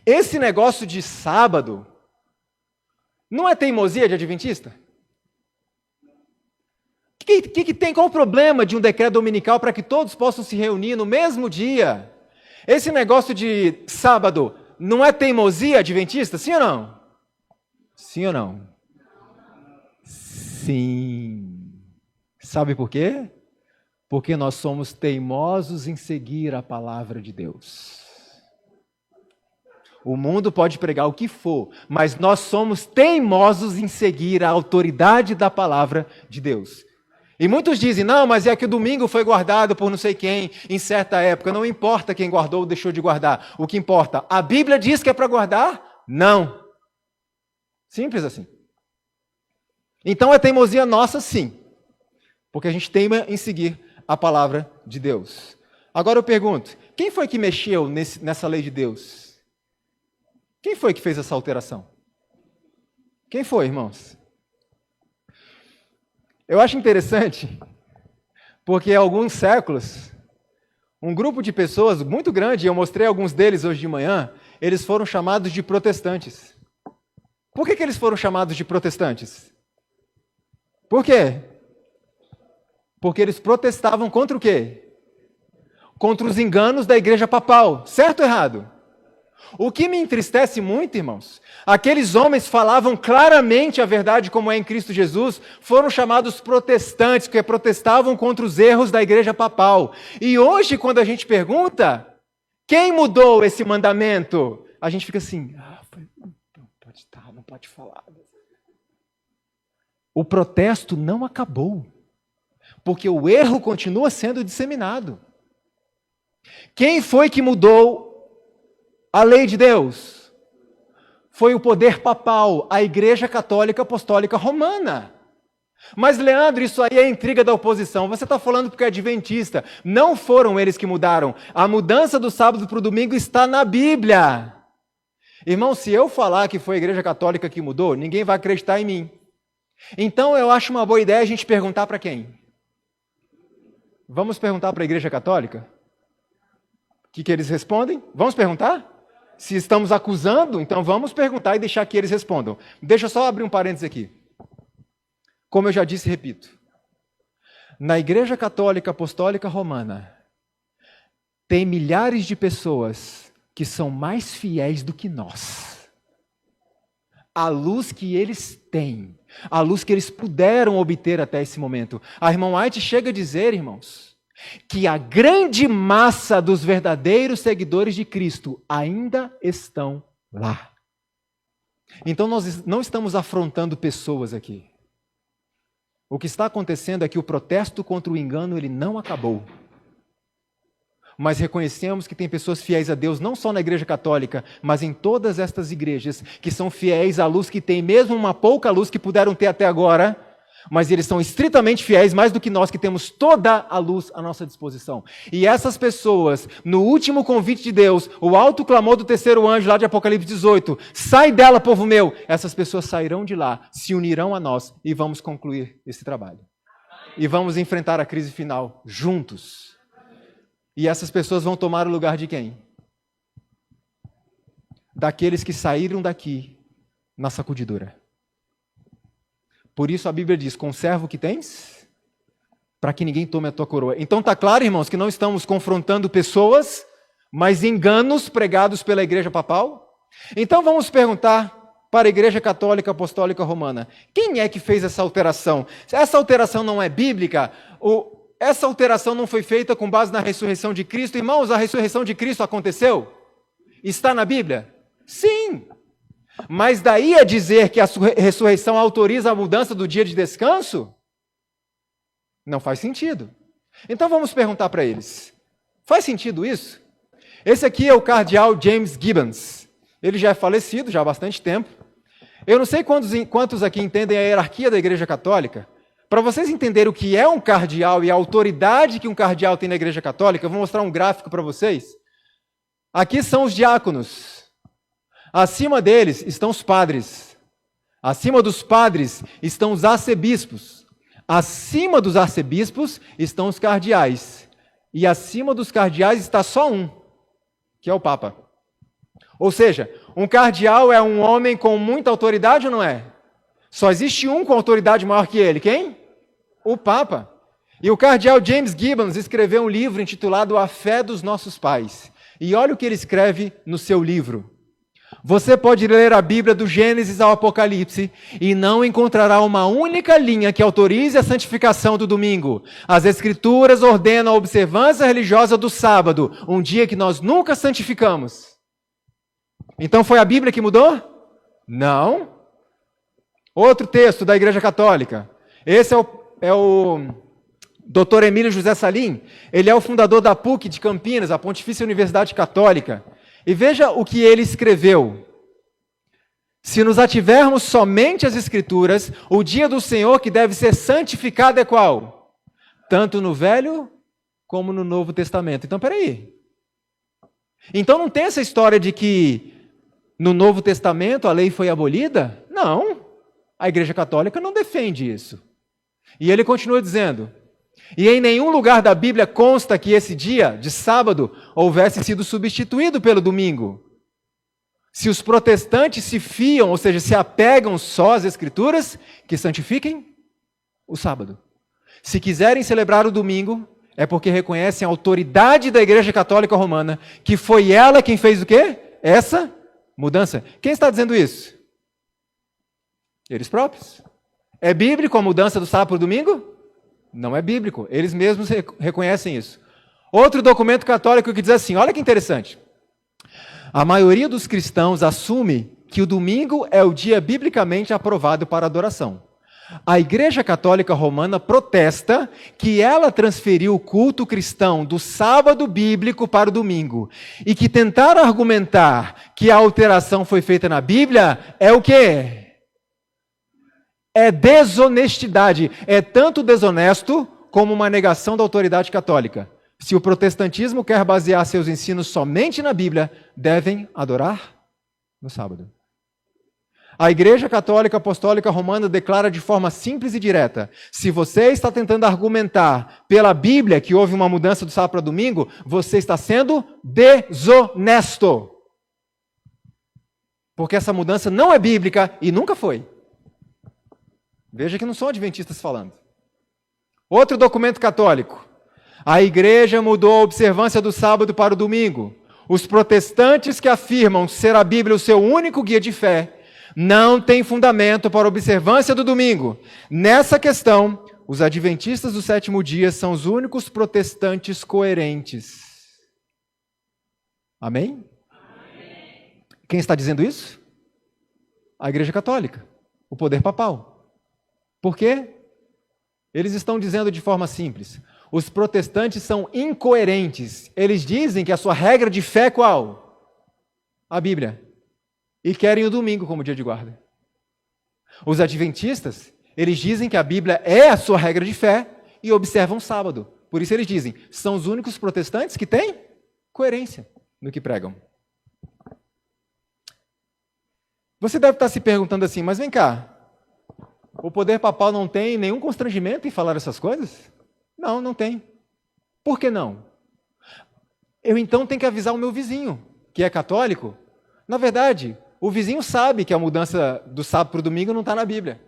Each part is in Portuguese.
Esse negócio de sábado não é teimosia de adventista? O que tem? Qual o problema de um decreto dominical para que todos possam se reunir no mesmo dia? Esse negócio de sábado não é teimosia adventista? Sim ou não? Sim ou não? Sim. Sabe por quê? Porque nós somos teimosos em seguir a palavra de Deus. O mundo pode pregar o que for, mas nós somos teimosos em seguir a autoridade da palavra de Deus. E muitos dizem, não, mas é que o domingo foi guardado por não sei quem, em certa época. Não importa quem guardou ou deixou de guardar. O que importa, a Bíblia diz que é para guardar? Não. Simples assim. Então é teimosia nossa, sim. Porque a gente teima em seguir a palavra de Deus. Agora eu pergunto, quem foi que mexeu nessa lei de Deus? Quem foi que fez essa alteração? Quem foi, irmãos? Eu acho interessante, porque há alguns séculos, um grupo de pessoas muito grande, eu mostrei alguns deles hoje de manhã, eles foram chamados de protestantes. Por que eles foram chamados de protestantes? Por quê? Porque eles protestavam contra o quê? Contra os enganos da igreja papal. Certo ou errado? O que me entristece muito, irmãos, aqueles homens falavam claramente a verdade como é em Cristo Jesus, foram chamados protestantes, porque protestavam contra os erros da igreja papal. E hoje, quando a gente pergunta, quem mudou esse mandamento? A gente fica assim, não pode falar. O protesto não acabou, porque o erro continua sendo disseminado. Quem foi que mudou a lei de Deus? Foi o poder papal, a Igreja Católica Apostólica Romana. Mas, Leandro, isso aí é intriga da oposição. Você está falando porque é adventista. Não foram eles que mudaram. A mudança do sábado para o domingo está na Bíblia. Irmão, se eu falar que foi a Igreja Católica que mudou, ninguém vai acreditar em mim. Então, eu acho uma boa ideia a gente perguntar para quem? Vamos perguntar para a Igreja Católica? O que eles respondem? Vamos perguntar? Se estamos acusando, então vamos perguntar e deixar que eles respondam. Deixa eu só abrir um parênteses aqui. Como eu já disse e repito, na Igreja Católica Apostólica Romana, tem milhares de pessoas que são mais fiéis do que nós. A luz que eles têm, a luz que eles puderam obter até esse momento. A irmã White chega a dizer, irmãos, que a grande massa dos verdadeiros seguidores de Cristo ainda estão lá. Então nós não estamos afrontando pessoas aqui. O que está acontecendo é que o protesto contra o engano ele não acabou. Mas reconhecemos que tem pessoas fiéis a Deus, não só na Igreja Católica, mas em todas estas igrejas, que são fiéis à luz que tem, mesmo uma pouca luz que puderam ter até agora, mas eles são estritamente fiéis, mais do que nós que temos toda a luz à nossa disposição. E essas pessoas, no último convite de Deus, o alto clamor do terceiro anjo lá de Apocalipse 18, sai dela, povo meu, essas pessoas sairão de lá, se unirão a nós e vamos concluir esse trabalho. E vamos enfrentar a crise final juntos. E essas pessoas vão tomar o lugar de quem? Daqueles que saíram daqui na sacudidura. Por isso a Bíblia diz, conserva o que tens, para que ninguém tome a tua coroa. Então está claro, irmãos, que não estamos confrontando pessoas, mas enganos pregados pela Igreja Papal? Então vamos perguntar para a Igreja Católica Apostólica Romana, quem é que fez essa alteração? Essa alteração não é bíblica? Essa alteração não foi feita com base na ressurreição de Cristo? Irmãos, a ressurreição de Cristo aconteceu? Está na Bíblia? Sim! Mas daí a dizer que a ressurreição autoriza a mudança do dia de descanso? Não faz sentido. Então vamos perguntar para eles. Faz sentido isso? Esse aqui é o cardeal James Gibbons. Ele já é falecido, já há bastante tempo. Eu não sei quantos aqui entendem a hierarquia da Igreja Católica. Para vocês entenderem o que é um cardeal e a autoridade que um cardeal tem na Igreja Católica, eu vou mostrar um gráfico para vocês. Aqui são os diáconos. Acima deles estão os padres. Acima dos padres estão os arcebispos. Acima dos arcebispos estão os cardeais. E acima dos cardeais está só um, que é o Papa. Ou seja, um cardeal é um homem com muita autoridade ou não é? Só existe um com autoridade maior que ele. Quem? O Papa. E o cardeal James Gibbons escreveu um livro intitulado A Fé dos Nossos Pais. E olha o que ele escreve no seu livro. Você pode ler a Bíblia do Gênesis ao Apocalipse e não encontrará uma única linha que autorize a santificação do domingo. As Escrituras ordenam a observância religiosa do sábado, um dia que nós nunca santificamos. Então foi a Bíblia que mudou? Não. Outro texto da Igreja Católica. Esse é o Dr. Emílio José Salim. Ele é o fundador da PUC de Campinas, a Pontifícia Universidade Católica. E veja o que ele escreveu. Se nos ativermos somente às Escrituras, o dia do Senhor que deve ser santificado é qual? Tanto no Velho como no Novo Testamento. Então, peraí. Então não tem essa história de que no Novo Testamento a lei foi abolida? Não. A Igreja Católica não defende isso. E ele continua dizendo: e em nenhum lugar da Bíblia consta que esse dia, de sábado, houvesse sido substituído pelo domingo. Se os protestantes se fiam, ou seja, se apegam só às Escrituras, que santifiquem o sábado. Se quiserem celebrar o domingo, é porque reconhecem a autoridade da Igreja Católica Romana, que foi ela quem fez o quê? Essa mudança. Quem está dizendo isso? Eles próprios. É bíblico a mudança do sábado para o domingo? Não é bíblico. Eles mesmos reconhecem isso. Outro documento católico que diz assim, olha que interessante. A maioria dos cristãos assume que o domingo é o dia biblicamente aprovado para adoração. A Igreja Católica Romana protesta que ela transferiu o culto cristão do sábado bíblico para o domingo. E que tentar argumentar que a alteração foi feita na Bíblia é o quê? É desonestidade. É tanto desonesto como uma negação da autoridade católica. Se o protestantismo quer basear seus ensinos somente na Bíblia, devem adorar no sábado. A Igreja Católica Apostólica Romana declara de forma simples e direta: se você está tentando argumentar pela Bíblia que houve uma mudança do sábado para domingo, você está sendo desonesto. Porque essa mudança não é bíblica e nunca foi. Veja que não são adventistas falando. Outro documento católico. A Igreja mudou a observância do sábado para o domingo. Os protestantes que afirmam ser a Bíblia o seu único guia de fé não têm fundamento para a observância do domingo. Nessa questão, os adventistas do sétimo dia são os únicos protestantes coerentes. Amém? Amém. Quem está dizendo isso? A Igreja Católica, o poder papal. Por quê? Eles estão dizendo de forma simples. Os protestantes são incoerentes. Eles dizem que a sua regra de fé é qual? A Bíblia. E querem o domingo como dia de guarda. Os adventistas, eles dizem que a Bíblia é a sua regra de fé e observam o sábado. Por isso eles dizem, são os únicos protestantes que têm coerência no que pregam. Você deve estar se perguntando assim, mas vem cá, o poder papal não tem nenhum constrangimento em falar essas coisas? Não, não tem. Por que não? Eu então tenho que avisar o meu vizinho, que é católico. Na verdade, o vizinho sabe que a mudança do sábado para o domingo não está na Bíblia.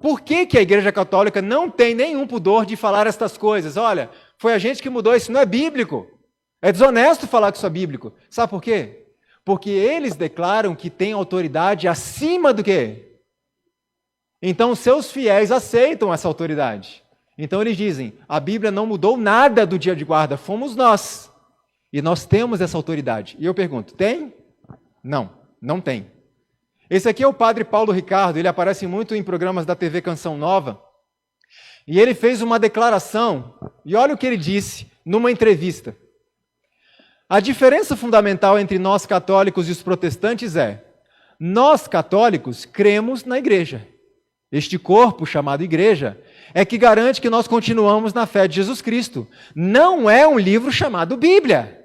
Por que a Igreja Católica não tem nenhum pudor de falar estas coisas? Olha, foi a gente que mudou, isso não é bíblico. É desonesto falar que isso é bíblico. Sabe por quê? Porque eles declaram que têm autoridade acima do quê? Então, seus fiéis aceitam essa autoridade. Então, eles dizem, a Bíblia não mudou nada do dia de guarda, fomos nós. E nós temos essa autoridade. E eu pergunto, tem? Não, não tem. Esse aqui é o padre Paulo Ricardo, ele aparece muito em programas da TV Canção Nova. E ele fez uma declaração, e olha o que ele disse numa entrevista. A diferença fundamental entre nós católicos e os protestantes é, nós católicos cremos na igreja. Este corpo, chamado igreja, é que garante que nós continuamos na fé de Jesus Cristo. Não é um livro chamado Bíblia.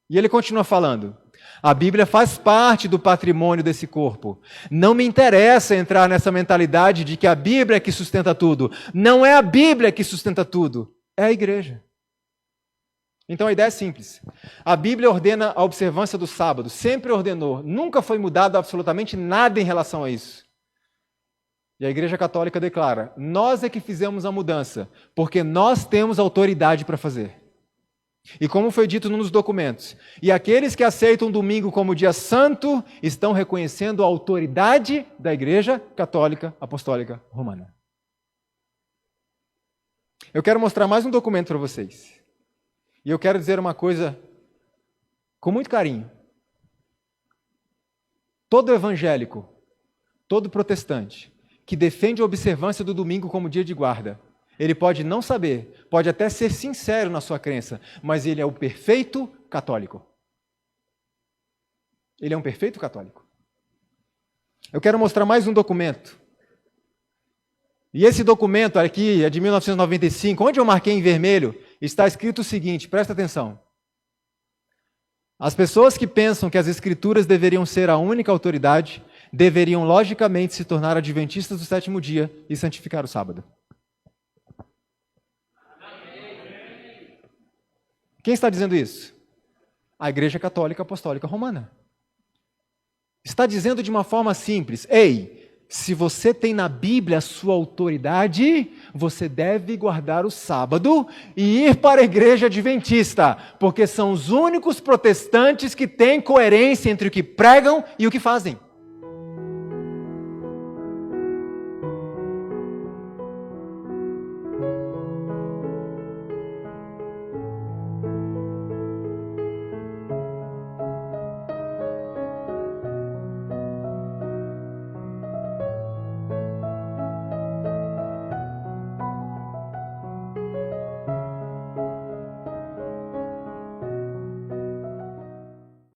E ele continua falando, a Bíblia faz parte do patrimônio desse corpo. Não me interessa entrar nessa mentalidade de que a Bíblia é que sustenta tudo. Não é a Bíblia que sustenta tudo, é a igreja. Então a ideia é simples. A Bíblia ordena a observância do sábado, sempre ordenou, nunca foi mudado absolutamente nada em relação a isso. E a Igreja Católica declara: nós é que fizemos a mudança, porque nós temos autoridade para fazer. E como foi dito nos documentos, e aqueles que aceitam o domingo como dia santo estão reconhecendo a autoridade da Igreja Católica Apostólica Romana. Eu quero mostrar mais um documento para vocês. E eu quero dizer uma coisa com muito carinho. Todo evangélico, todo protestante, que defende a observância do domingo como dia de guarda, ele pode não saber, pode até ser sincero na sua crença, mas ele é o perfeito católico. Ele é um perfeito católico. Eu quero mostrar mais um documento. E esse documento aqui é de 1995, onde eu marquei em vermelho, está escrito o seguinte, presta atenção. As pessoas que pensam que as Escrituras deveriam ser a única autoridade, deveriam logicamente se tornar adventistas do sétimo dia e santificar o sábado. Quem está dizendo isso? A Igreja Católica Apostólica Romana. Está dizendo de uma forma simples: ei, se você tem na Bíblia a sua autoridade, você deve guardar o sábado e ir para a igreja adventista, porque são os únicos protestantes que têm coerência entre o que pregam e o que fazem.